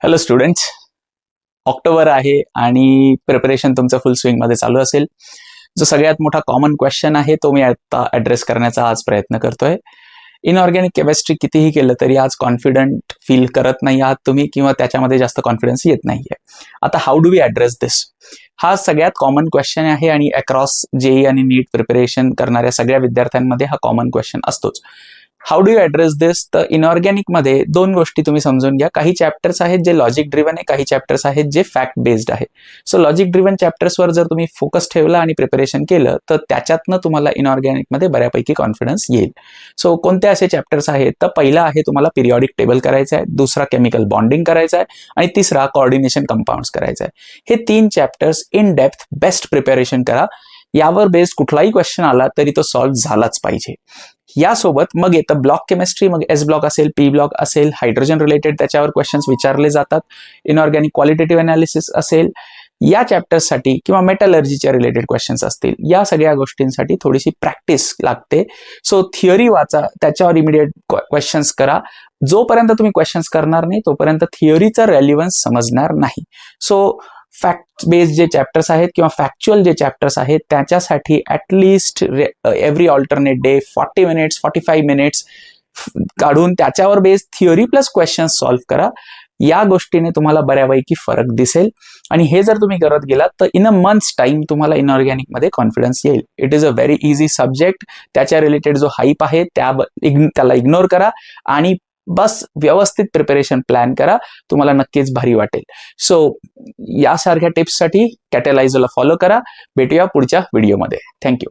Hello students, October आहे आणि preparation तुमचं फुल स्विंगमध्ये चालू असेल. जो सगळ्यात मोठा कॉमन क्वेश्चन आहे तो मी आता ॲड्रेस करण्याचा आज प्रयत्न करतोय. इनऑर्गॅनिक केमिस्ट्री कितीही केलं तरी आज कॉन्फिडंट फील करत नाही आहात तुम्ही, किंवा त्याच्यामध्ये जास्त कॉन्फिडन्स येत नाहीये. आता हाऊ डू वी ॲड्रेस दिस? हा सगळ्यात कॉमन क्वेश्चन आहे आणि अक्रॉस जेई आणि नीट प्रिपरेशन करणाऱ्या सगळ्या विद्यार्थ्यांमध्ये हा कॉमन क्वेश्चन असतोच. हाऊ डू यू ॲड्रेस दिस? तर इनऑर्गॅनिक मध्ये दोन गोष्टी तुम्ही समजून घ्या. काही चॅप्टर्स आहेत जे लॉजिक ड्रिव्हन आहे, काही चॅप्टर्स आहेत जे फॅक्ट बेस्ड आहे. सो लॉजिक ड्रिव्हन चॅप्टर्सवर जर तुम्ही फोकस ठेवला आणि प्रिपरेशन केलं तर त्याच्यातनं तुम्हाला इनऑर्गॅनिक मध्ये बऱ्यापैकी कॉन्फिडन्स येईल. सो कोणते असे चॅप्टर्स आहेत? तर पहिला आहे तुम्हाला पिरियॉडिक टेबल करायचा आहे, दुसरा केमिकल बॉन्डिंग करायचा आहे आणि तिसरा कोऑर्डिनेशन कंपाऊंड्स करायचा आहे. हे तीन chapters in depth best preparation करा. यावर बेस्ड कुठलाही क्वेश्चन आला तरी तो सॉल्व्ह झालाच पाहिजे. यासोबत मग येतं ब्लॉक केमिस्ट्री. मग एस ब्लॉक असेल, पी ब्लॉक असेल, हायड्रोजन रिलेटेड त्याच्यावर क्वेश्चन्स विचारले जातात. इनऑर्गॅनिक क्वालिटेटिव्ह अनालिसिस असेल, या चॅप्टर्ससाठी किंवा मेटलर्जीच्या रिलेटेड क्वेश्चन्स असतील, या सगळ्या गोष्टींसाठी थोडीशी प्रॅक्टिस लागते. सो थिअरी वाचा, त्याच्यावर इमिडिएट क्वेश्चन्स करा. जोपर्यंत तुम्ही क्वेश्चन्स करणार नाही तोपर्यंत थिअरीचा रेलिव्हन्स समजणार नाही. सो फॅक्ट बेस्ड जे चॅप्टर्स आहेत किंवा फॅक्च्युअल जे चॅप्टर्स आहेत त्याच्यासाठी at least every alternate day 40 minutes 45 minutes काढून त्याच्यावर based theory plus questions solve करा. या गोष्टीने तुम्हाला बऱ्यापैकी फरक दिसेल आणि हे जर तुम्ही करत गेलात तर इन अ मंथ्स टाइम तुम्हाला इनऑर्गॅनिक मध्ये कॉन्फिडन्स येईल. It is a very easy subject. त्याच्या रिलेटेड जो हाईप आहे त्याला इग्नोर करा आणि बस व्यवस्थित प्रिपरेशन प्लॅन करा. तुम्हाला नक्कीच भारी वाटेल. सो यासारख्या टिप्ससाठी कॅटलायझरला फॉलो करा. भेटूया पुढच्या व्हिडिओमध्ये. थँक्यू.